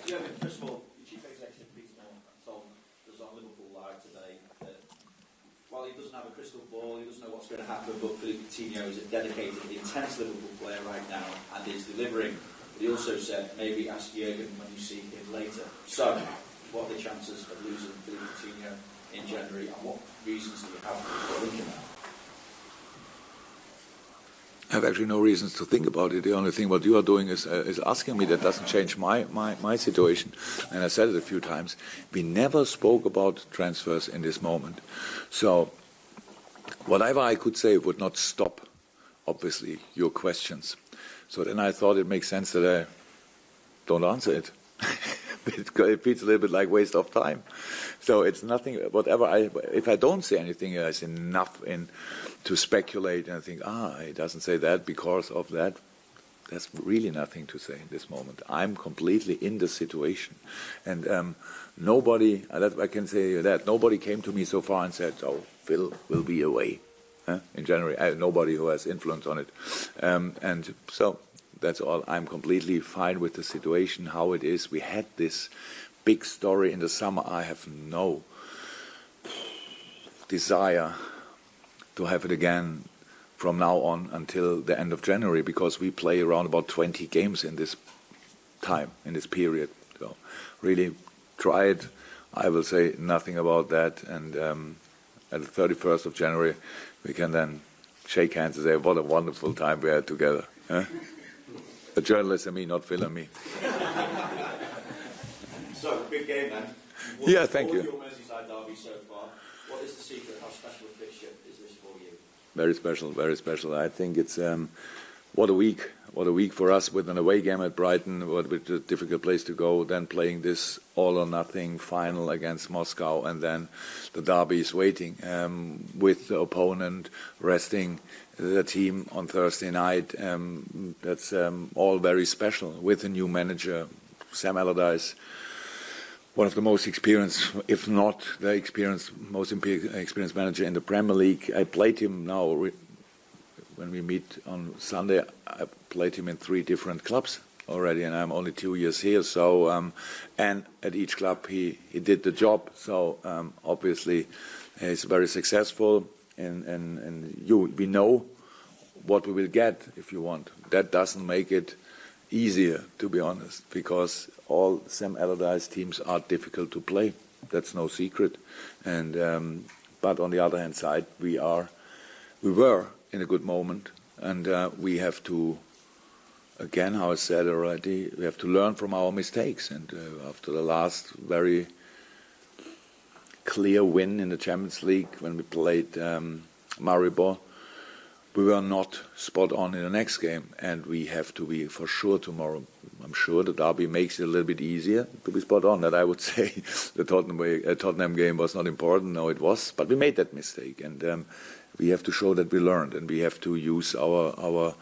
Jürgen, first of all, the Chief Executive Peter told us on Liverpool Live today that while he doesn't have a crystal ball, he doesn't know what's going to happen, but Philippe Coutinho is a dedicated, intense Liverpool player right now and is delivering. But he also said, maybe ask Jürgen when you see him later. So, what are the chances of losing Philippe Coutinho in January, and what reasons do you have for thinking that? I have actually no reasons to think about it. The only thing what you are doing is asking me. That doesn't change my situation. And I said it a few times. We never spoke about transfers in this moment. So whatever I could say would not stop, obviously, your questions. So then I thought it makes sense that I don't answer it. It feels a little bit like waste of time. So it's nothing, if I don't say anything, there's enough to speculate and think, he doesn't say that because of that. There's really nothing to say in this moment. I'm completely in the situation. And nobody, I can say that, nobody came to me so far and said, Phil will be away in January. Nobody who has influence on it. And so that's all. I'm completely fine with the situation, how it is. We had this big story in the summer. I have no desire to have it again from now on until the end of January, because we play around about 20 games in this time, in this period. So really try it. I will say nothing about that. And at the 31st of January, we can then shake hands and say, what a wonderful time we had together. A journalist and me, not Phil and me. So, big game then. Yeah, thank you. Your Merseyside derby so far. What is the secret? How special a fixture is this for you? Very special, very special. I think it's what a week for us with an away game at Brighton, with a difficult place to go, then playing this all or nothing final against Moscow, and then the derby is waiting with the opponent resting the team on Thursday night. That's all very special with a new manager, Sam Allardyce. One of the most experienced, if not the most experienced manager in the Premier League. I played him now, when we meet on Sunday, I played him in 3 different clubs already, and I'm only 2 years here. So, and at each club he did the job. So obviously he's very successful, and we know what we will get if you want. That doesn't make it easier, to be honest, because all Sam Allardyce teams are difficult to play. That's no secret. And but on the other hand side, we were in a good moment, and we have to, again, how I said already, we have to learn from our mistakes. And after the last very clear win in the Champions League when we played Maribor, we were not spot on in the next game, and we have to be for sure tomorrow. I'm sure the derby makes it a little bit easier to be spot on. That I would say the Tottenham game was not important. No, it was, but we made that mistake, and we have to show that we learned, and we have to use our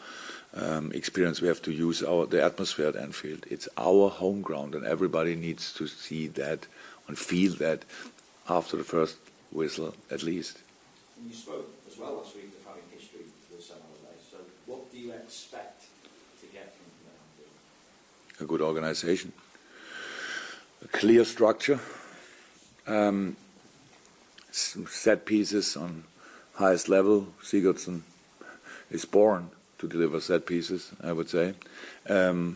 experience. We have to use the atmosphere at Anfield. It's our home ground, and everybody needs to see that and feel that after the first whistle, at least. And you spoke as well last week of having history with Sam Allardyce. So, what do you expect to get from Anfield? A good organisation, a clear structure, set pieces on highest level. Sigurdsson is born to deliver set pieces, I would say. A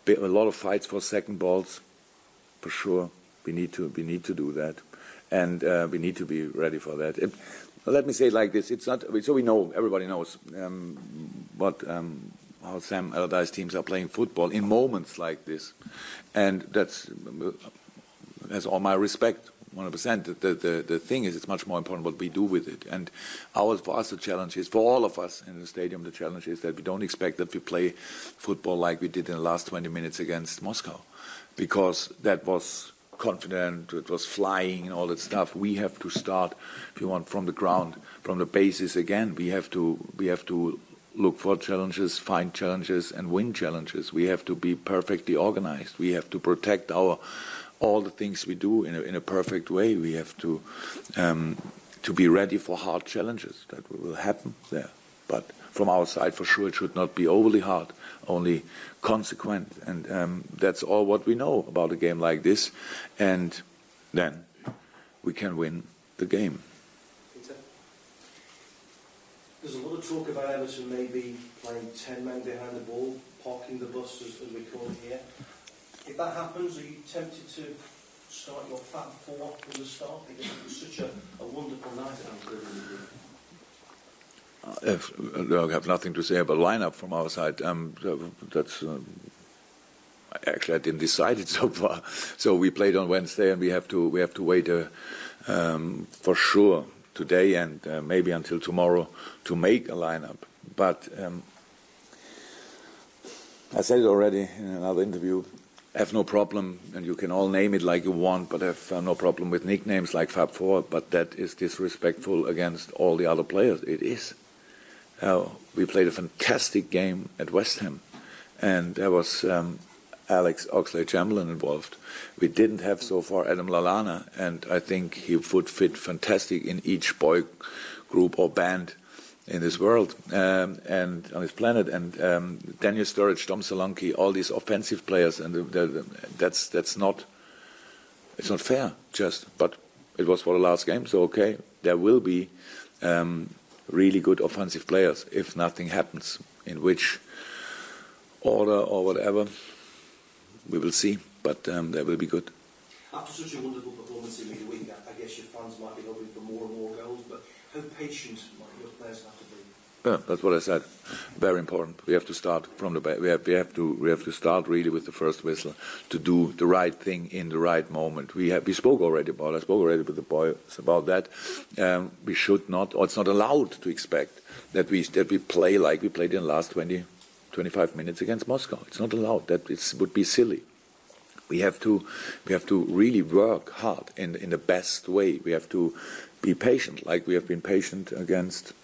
lot of fights for second balls, for sure. We need to do that, and we need to be ready for that. Let me say it like this: it's not so we know, everybody knows how Sam Allardyce teams are playing football in moments like this, and has all my respect. 100%. The thing is, it's much more important what we do with it. And for us, the challenge is, for all of us in the stadium, the challenge is that we don't expect that we play football like we did in the last 20 minutes against Moscow, because that was confident, it was flying and all that stuff. We have to start, if you want, from the ground, from the basis again. We have to look for challenges, find challenges, and win challenges. We have to be perfectly organized. We have to protect all the things we do in a perfect way. We have to be ready for hard challenges that will happen there. But from our side, for sure, it should not be overly hard, only consequent. And that's all what we know about a game like this. And then we can win the game. Peter? There's a lot of talk about Everton maybe playing 10 men behind the ball, parking the bus, as we call it here. If that happens, are you tempted to start your Fab Four from the start? Because it was such a wonderful night at Anfield. I have nothing to say about lineup from our side. That's actually I didn't decide it so far. So we played on Wednesday, and we have to wait for sure today and maybe until tomorrow to make a lineup. But I said it already in another interview. I have no problem, and you can all name it like you want, but I have no problem with nicknames like Fab Four. But that is disrespectful against all the other players. It is. We played a fantastic game at West Ham, and there was Alex Oxlade-Chamberlain involved. We didn't have so far Adam Lallana, and I think he would fit fantastic in each boy group or band in this world and on this planet. And Daniel Sturridge, Dom Solanke, all these offensive players, and that's not, it's not fair. But it was for the last game, so okay, there will be really good offensive players if nothing happens. In which order or whatever, we will see. But they will be good. After such a wonderful performance in midweek, I guess your fans might be hoping for more and more goals. But how patient might your players have to be? Yeah, that's what I said. Very important. We have to start from the back. We have to start really with the first whistle to do the right thing in the right moment. I spoke already with the boys about that. We should not, or it's not allowed to expect that we play like we played in the last 25 minutes against Moscow. It's not allowed. That would be silly. We have to really work hard in the best way. We have to be patient, like we have been patient against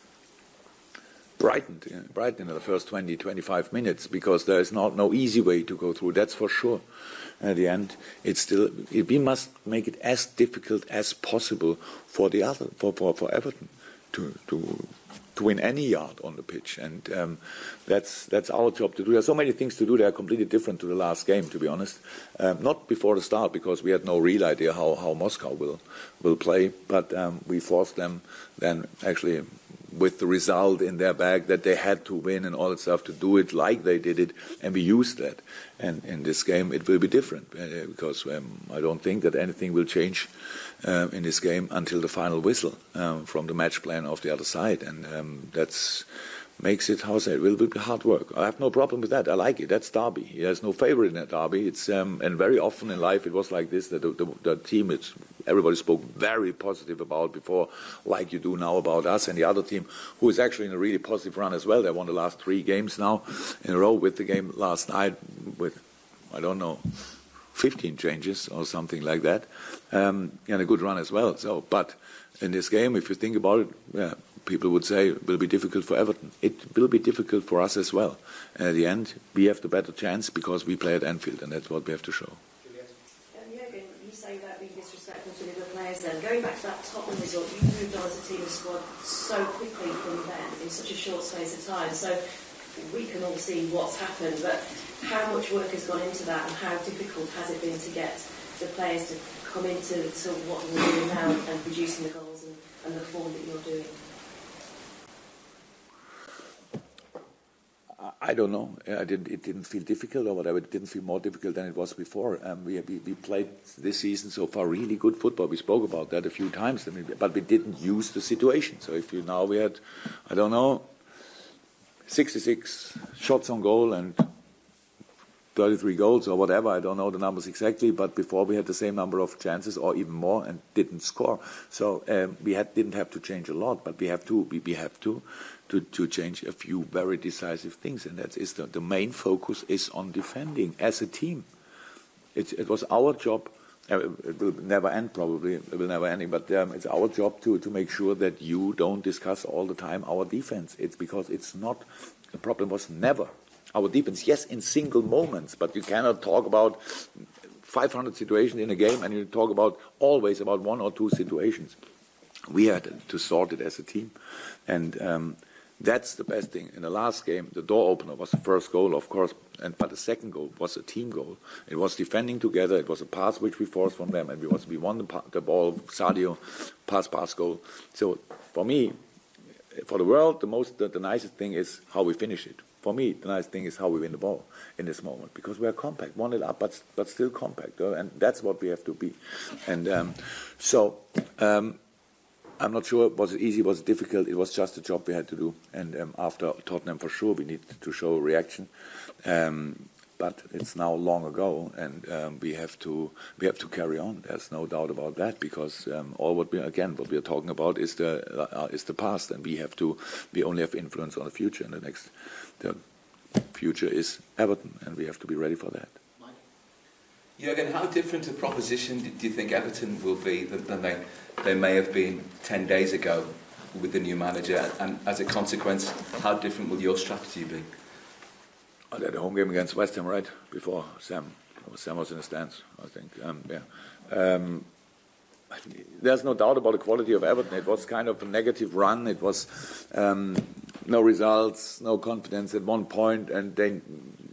Brighton in the first 20-25 minutes, because there is no easy way to go through. That's for sure. At the end, we must make it as difficult as possible for Everton to win any yard on the pitch, and that's our job to do. There's so many things to do. They are completely different to the last game, to be honest. Not before the start, because we had no real idea how Moscow will play, but we forced them then actually with the result in their bag that they had to win and all that stuff to do it like they did it, and we used that. And in this game it will be different, because I don't think that anything will change in this game until the final whistle from the match plan of the other side, and that's makes it, it will be hard work. I have no problem with that. I like it. That's derby. There's no favorite in that derby. It's and very often in life it was like this, that the team everybody spoke very positive about before, like you do now about us, and the other team who is actually in a really positive run as well. They won the last 3 games now in a row, with the game last night with, I don't know, 15 changes or something like that, and a good run as well. So, but in this game, if you think about it, yeah, people would say it will be difficult for Everton. It will be difficult for us as well. And at the end, we have the better chance because we play at Anfield, and that's what we have to show. Jürgen, you say that being disrespectful to the other players then. Going back to that Tottenham result, you moved on as a team and squad so quickly from then in such a short space of time. So we can all see what's happened, but how much work has gone into that, and how difficult has it been to get the players to come into what you're doing now and producing the goals and the form that you're doing? I don't know. It didn't feel difficult or whatever. It didn't feel more difficult than it was before. We played this season so far really good football. We spoke about that a few times, but we didn't use the situation. So if we had, I don't know, 66 shots on goal and 33 goals or whatever, I don't know the numbers exactly, but before we had the same number of chances or even more and didn't score. So we didn't have to change a lot, but we have to change a few very decisive things, and that is the main focus is on defending as a team. It was our job. It will never end, probably. It will never end, but it's our job to make sure that you don't discuss all the time our defense. It's because it's not, the problem was never our defense. Yes, in single moments, but you cannot talk about 500 situations in a game and you talk always about 1 or 2 situations. We had to sort it as a team, and That's the best thing. In the last game, the door opener was the first goal, of course, but the second goal was a team goal. It was defending together. It was a pass which we forced from them, and we won the ball. Sadio pass goal. So for me, for the world, the nicest thing is how we finish it. For me, the nice thing is how we win the ball in this moment, because we are compact, 1-0 up, but still compact, and that's what we have to be. And I'm not sure, was it easy, was it difficult? It was just a job we had to do. And after Tottenham, for sure, we need to show a reaction. But it's now long ago, and we have to carry on. There's no doubt about that, because what we are talking about is the past, and we only have influence on the future. And the future is Everton, and we have to be ready for that. Jürgen, how different a proposition do you think Everton will be than they may have been 10 days ago with the new manager? And as a consequence, how different will your strategy be? I had a home game against West Ham right before Sam was in the stands, I think. There's no doubt about the quality of Everton. It was kind of a negative run. It was no results, no confidence at one point, and they,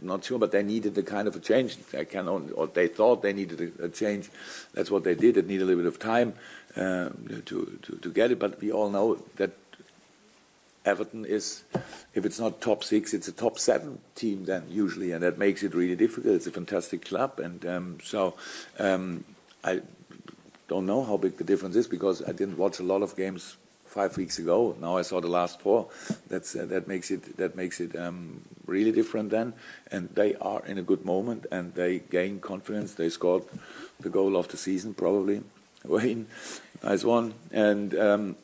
not sure, but they needed a kind of a change. They thought they needed a change. That's what they did. It needed a little bit of time to get it, but we all know that Everton is, if it's not top 6, it's a top 7 team then usually, and that makes it really difficult. It's a fantastic club, and I don't know how big the difference is, because I didn't watch a lot of games 5 weeks ago. Now I saw the last 4. That makes it really different then, and they are in a good moment, and they gain confidence. They scored the goal of the season, probably. Wayne, nice one, and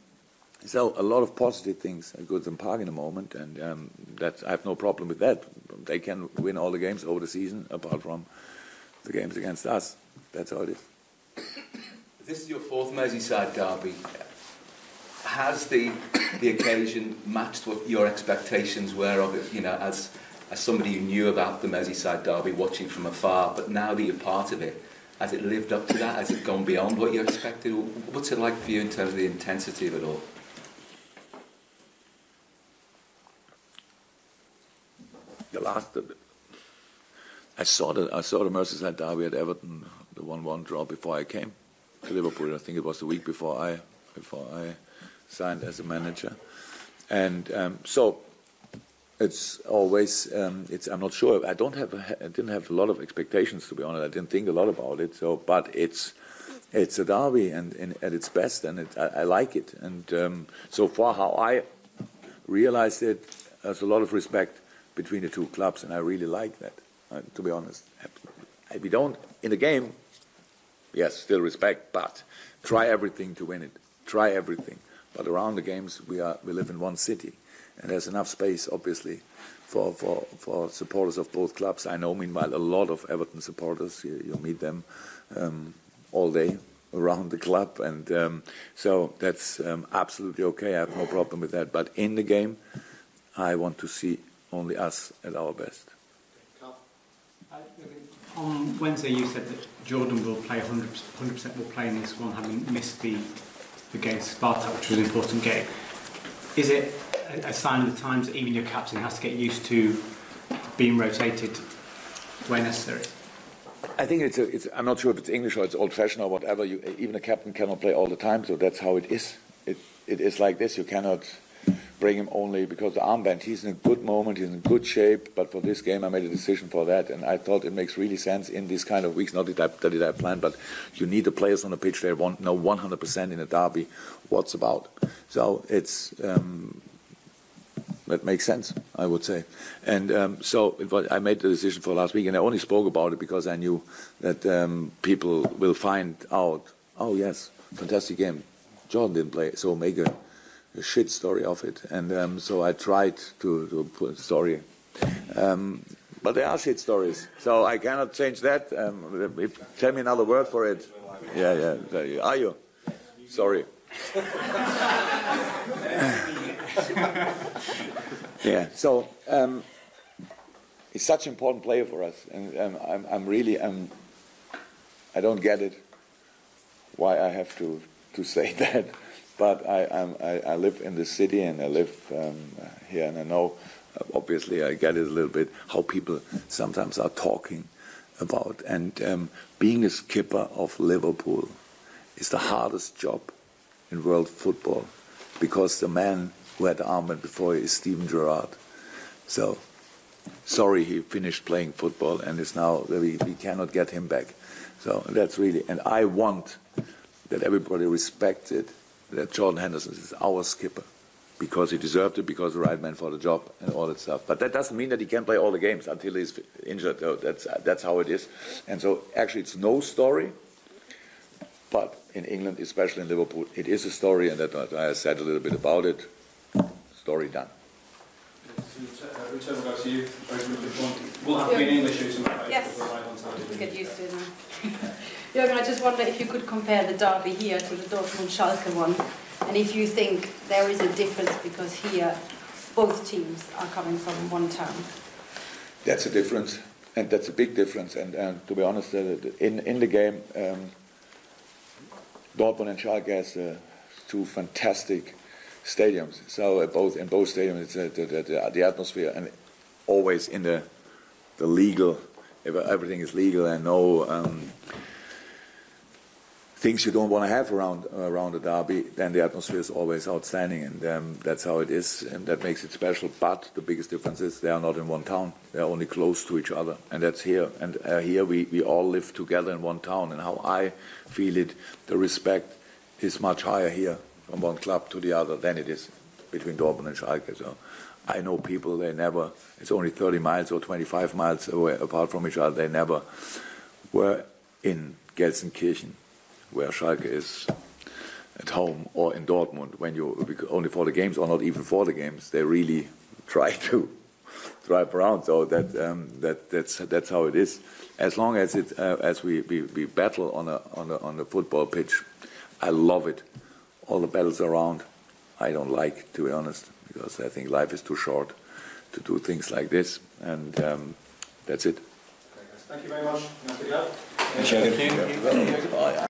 so a lot of positive things at Goodison Park in the moment, and I have no problem with that. They can win all the games over the season, apart from the games against us. That's how it is. This is your 4th Merseyside derby. Has the occasion matched what your expectations were of it? You know, as somebody who knew about the Merseyside derby, watching from afar, but now that you're part of it, has it lived up to that? Has it gone beyond what you expected? What's it like for you in terms of the intensity of it all? I saw the Merseyside derby at Everton, the 1-1 draw before I came to Liverpool. I think it was the week before I signed as a manager, and so it's always I'm not sure. I didn't have a lot of expectations, to be honest. I didn't think a lot about it. So, but it's a derby and at its best, and I like it. And so far, how I realized it, there's a lot of respect between the two clubs, and I really like that. To be honest, we don't in the game. Yes, still respect, but try everything to win it. Try everything. But around the games, we live in one city, and there's enough space, obviously, for supporters of both clubs. I know, meanwhile, a lot of Everton supporters. You meet them all day around the club, and so that's absolutely okay. I have no problem with that. But in the game, I want to see only us at our best. On Wednesday, you said that Jordan will play 100% will play in this one, having missed the game Sparta, which was an important game. Is it a sign of the times that even your captain has to get used to being rotated where necessary? I think it's I'm not sure if it's English or it's old-fashioned or whatever. Even a captain cannot play all the time, so that's how it is. It is like this. You cannot bring him only because the armband. He's in a good moment, he's in good shape, but for this game I made a decision for that, and I thought it makes really sense in these kind of weeks. Not that I planned, but you need the players on the pitch. They know 100% in a derby what's about. So it's that makes sense, I would say. And I made the decision for last week, and I only spoke about it because I knew that people will find out, oh yes, fantastic game, Jordan didn't play, so make a shit story of it, and so I tried to put a story, but there are shit stories, so I cannot change that. Tell me another word for it. Yeah. Are you? Sorry. Yeah. So he's such an important player for us, and I'm really I don't get it why I have to say that. but I live in the city and I live here, and I know, obviously, I get it a little bit how people sometimes are talking about. And being a skipper of Liverpool is the hardest job in world football, because the man who had the armband before is Steven Gerrard. So, sorry, he finished playing football and is now, we cannot get him back. So that's really, and I want that everybody respects it, that Jordan Henderson is our skipper, because he deserved it, because the right man for the job and all that stuff. But that doesn't mean that he can play all the games until he's injured. So that's how it is. And so actually it's no story, but in England, especially in Liverpool, it is a story, and that I said a little bit about it. Story done. Return will go to you. We'll have to be in English shooting. Yes, we'll get used to it now. Jürgen, I just wonder if you could compare the derby here to the Dortmund-Schalke one, and if you think there is a difference, because here both teams are coming from one town. That's a difference, and that's a big difference. And to be honest, in the game, Dortmund and Schalke has two fantastic stadiums. So in both stadiums, it's the atmosphere, and always in the legal. If everything is legal and no things you don't want to have around a derby, then the atmosphere is always outstanding, and that's how it is, and that makes it special. But the biggest difference is they are not in one town; they are only close to each other, and that's here. And here we all live together in one town, and how I feel it, the respect is much higher here from one club to the other than it is between Dortmund and Schalke. So I know people, it's only 30 miles or 25 miles away apart from each other, they never were in Gelsenkirchen, where Schalke is at home, or in Dortmund, when only for the games, or not even for the games, they really try to drive around. So that's how it is. As long as as we battle on a football pitch, I love it. All the battles around, I don't like, to be honest, because I think life is too short to do things like this, and that's it. Thank you very much. Thank you.